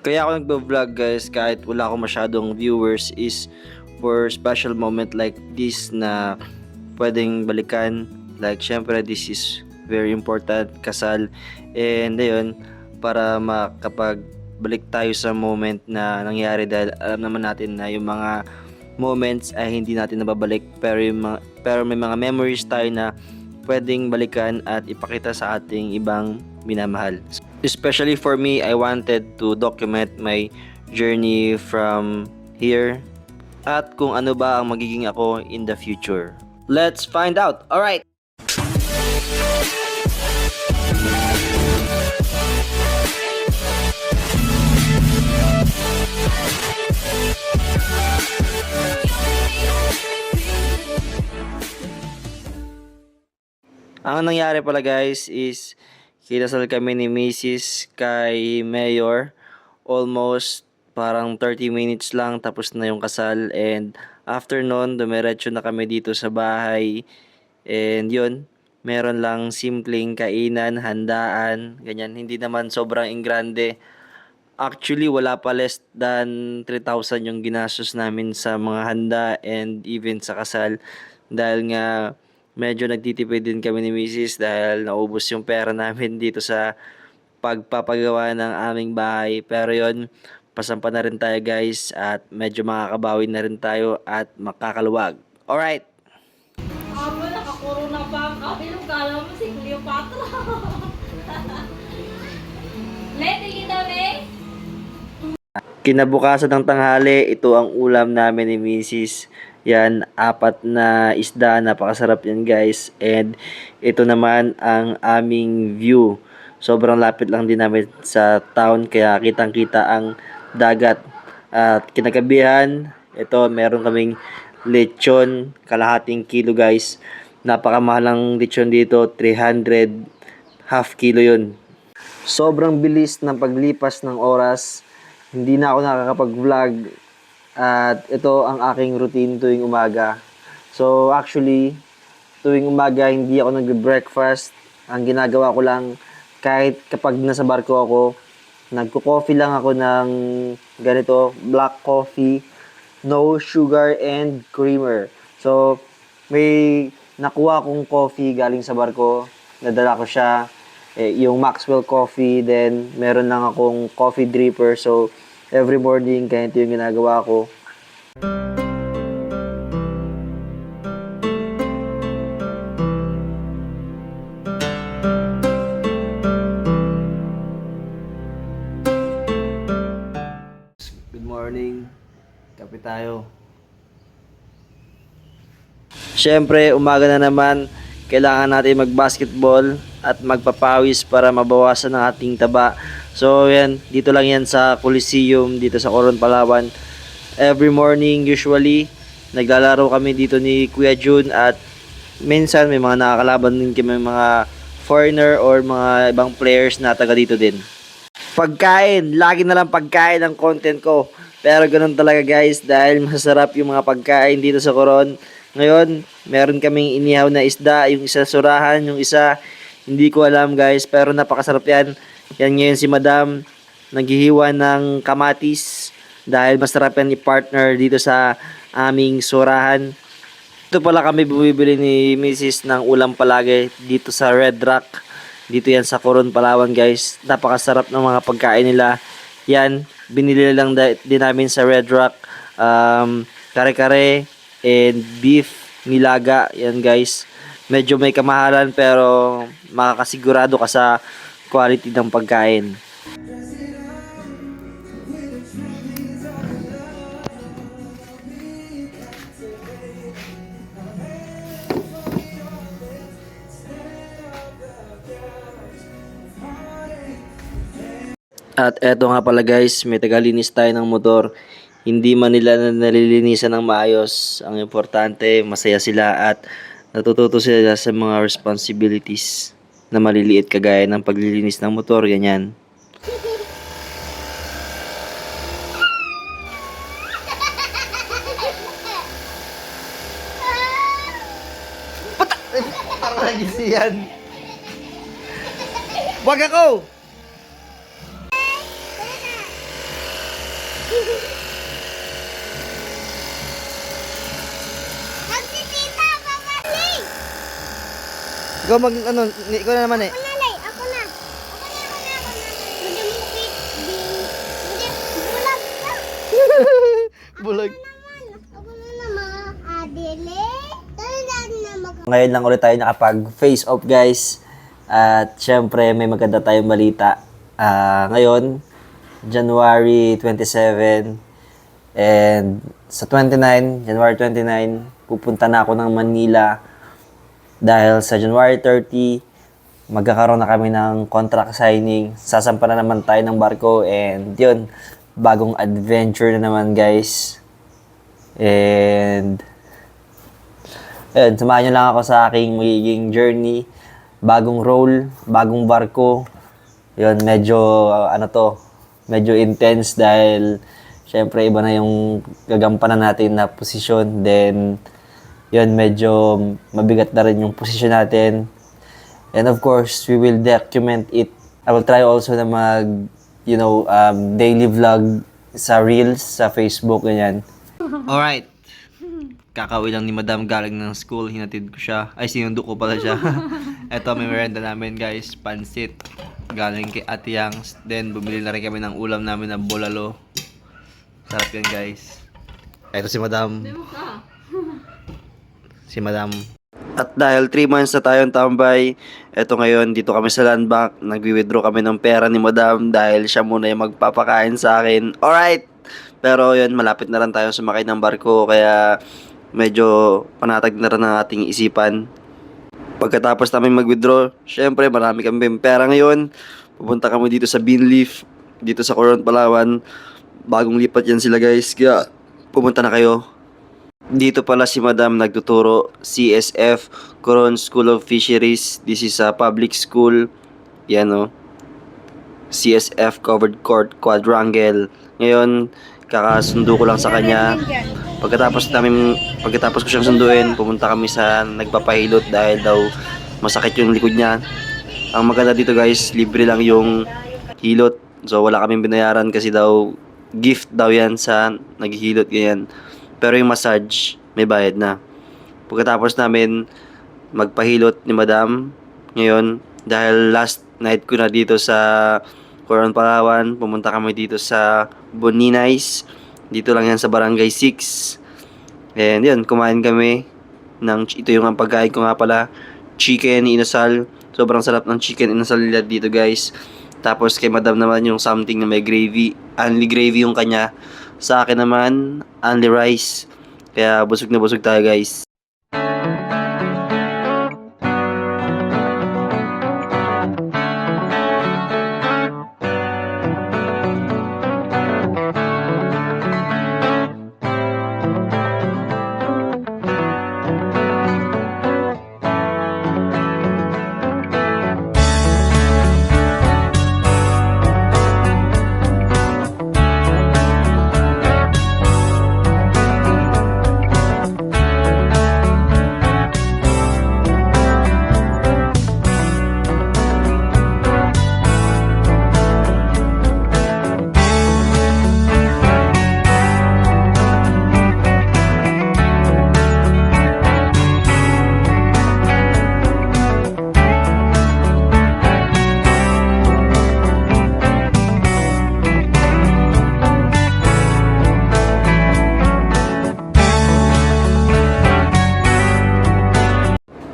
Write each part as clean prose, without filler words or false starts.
Kaya ako nagbo-vlog guys kahit wala akong masyadong viewers is for special moment like this na pwedeng balikan. Like syempre this is very important, kasal. And ayun, para makapag-balik tayo sa moment na nangyari dahil alam naman natin na yung mga moments ay hindi natin nababalik pero may mga memories tayo na pwedeng balikan at ipakita sa ating ibang minamahal. Especially for me, I wanted to document my journey from here at kung ano ba ang magiging ako in the future. Let's find out! Alright! Ang nangyari pala guys is kinasal kami ni Mrs. kay Mayor. Almost parang 30 minutes lang tapos na yung kasal, and after nun dumiretso na kami dito sa bahay, and yun, meron lang simpleng kainan, handaan, ganyan, hindi naman sobrang ingrande. Actually wala pa less than 3,000 yung ginastos namin sa mga handa and even sa kasal, dahil nga medyo nagtitipid din kami ni Mrs. dahil naubos yung pera namin dito sa pagpapagawa ng aming bahay. Pero yon, pasampa na rin tayo guys at medyo makakabawi na rin tayo at makakaluwag. Alright! Aba, nakakorona pa ang kabilo. Kala mo si Cleopatra. Tingin daw, Kinabukasan ng tanghali, ito ang ulam namin ni Mrs. Yan, 4 na isda, napakasarap yan guys. And ito naman ang aming view. Sobrang lapit lang din namin sa town kaya kitang-kita ang dagat. At kinagabihan, ito meron kaming lechon, kalahating kilo guys. Napakamahal ng lechon dito, 300, half kilo yun. Sobrang bilis ng paglipas ng oras. Hindi na ako nakakapag-vlog. At ito ang aking routine tuwing umaga. So actually, tuwing umaga hindi ako nagbe-breakfast. Ang ginagawa ko lang, kahit kapag nasa barko ako, nagko-coffee lang ako ng ganito, black coffee, no sugar and creamer. So, may nakuha akong coffee galing sa barko, nadala ko siya, yung Maxwell coffee, then meron lang akong coffee dripper. So, every morning, ganito yung ginagawa ko. Good morning. Kape tayo. Siyempre, umaga na naman. Kailangan natin mag-basketball at magpapawis para mabawasan ang ating taba. So, yan. Dito lang yan sa Coliseum, dito sa Coron, Palawan. Every morning, usually, naglalaro kami dito ni Kuya Jun at minsan may mga nakakalaban din kami, mga foreigner or mga ibang players na taga dito din. Pagkain, lagi na lang pagkain ang content ko. Pero ganun talaga guys, dahil masarap yung mga pagkain dito sa Coron. Ngayon, meron kaming inihaw na isda, yung isa surahan, yung isa hindi ko alam guys, pero napakasarap yan. Yan ngayon si Madam, naghihiwa ng kamatis dahil masarap yan i-partner dito sa aming surahan. Ito pala kami bumibili ni Mrs. ng ulam palagi dito sa Red Rock. Dito yan sa Coron, Palawan guys. Napakasarap ng mga pagkain nila. Yan, binili lang din namin sa Red Rock. Kare-kare and beef nilaga. Yan guys. Medyo may kamahalan pero makakasigurado ka sa quality ng pagkain. At eto nga pala guys, may tagalinis tayo ng motor. Hindi man nila nalilinisan ng maayos. Ang importante, masaya sila at natututo sila sa mga responsibilities na maliliit kagaya ng paglilinis ng motor, ganyan. Parang nagisiyan. Wag ako! Si tita, babalik! Ikaw ikaw na naman eh. Ako na, Lay. Ako na. Hindi mo fit. Hindi. Bulag ka. Bulag. Ako na naman. Adele. Tandaan na Ngayon lang ulit tayo nakapag face off guys. At syempre may maganda tayong balita. Ngayon, January 27 and sa January 29, pupunta na ako ng Manila dahil sa January 30, magkakaroon na kami ng contract signing. Sasampa na naman tayo ng barko and yun, bagong adventure na naman guys. And ayun, samahan nyo lang ako sa aking magiging journey. Bagong role, bagong barko. Yun, medyo medyo intense dahil syempre iba na yung gagampanan natin na posisyon. Then yun, medyo mabigat na rin yung posisyon natin. And of course, we will document it. I will try also na daily vlog sa Reels, sa Facebook, ganyan. Alright. Kakauwi lang ni Madam galing ng school, hinatid ko siya. Ay, sinundo ko pala siya. Ito, may merenda namin guys, pansit. Galing kay Ate Yangs. Then, bumili na rin kami ng ulam namin na bulalo. Sarap yan guys. Ito si Madam. Si Madam. At dahil 3 months na tayong tambay, eto ngayon, dito kami sa land bank. Nagwi-withdraw kami ng pera ni Madam dahil siya muna yung magpapakain sa akin. Alright! Pero yun, malapit na rin tayo sumakay ng barko, kaya medyo panatag na rin ang ating isipan. Pagkatapos namin mag-withdraw, syempre marami kami pera ngayon. Pupunta kami dito sa Beanleaf, dito sa Coron, Palawan. Bagong lipat yan sila guys, kaya pumunta na kayo. Dito pala si Madam nagtuturo, CSF, Coron School of Fisheries. This is a public school. Yan o. CSF Covered Court Quadrangle. Ngayon, kakasundo ko lang sa kanya. Pagkatapos ko siyang sunduin, pumunta kami sa nagpapahilot dahil daw masakit yung likod niya. Ang maganda dito guys, libre lang yung hilot. So wala kaming binayaran kasi daw gift daw yan sa naghihilot ganyan. Pero yung massage, may bayad na. Pagkatapos namin magpahilot ni Madam, ngayon, dahil last night ko na dito sa Coron, Palawan, pumunta kami dito sa Boninays. Dito lang yan sa Barangay 6. And yun, kumain kami ito yung ang pagkain ko nga pala, chicken inasal. Sobrang sarap ng chicken inasal nila dito guys. Tapos kay Madam naman yung something na may gravy. Only gravy yung kanya. Sa akin naman, only rice. Kaya busog na busog tayo guys.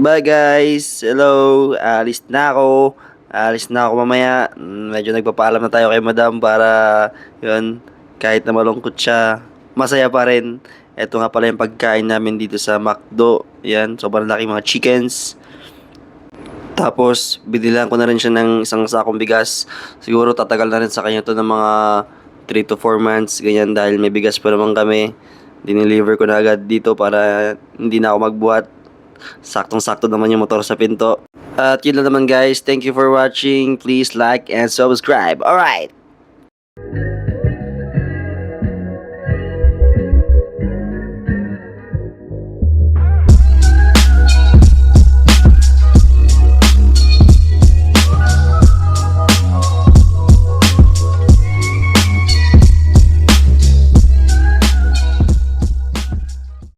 Bye guys! Hello! Alis na ako mamaya. Medyo nagpapaalam na tayo kay Madam para yun, kahit na malungkot siya, masaya pa rin. Ito nga pala yung pagkain namin dito sa McDo. Yan, sobrang laki mga chickens. Tapos, binilan ko na rin siya ng isang sakong bigas. Siguro tatagal na rin sa kanya to ng mga 3 to 4 months. Ganyan dahil may bigas pa naman kami. Dineliver ko na agad dito para hindi na ako magbuhat. Saktong-sakto naman yung motor sa pinto. At yun lang naman guys. Thank you for watching. Please like and subscribe. Alright!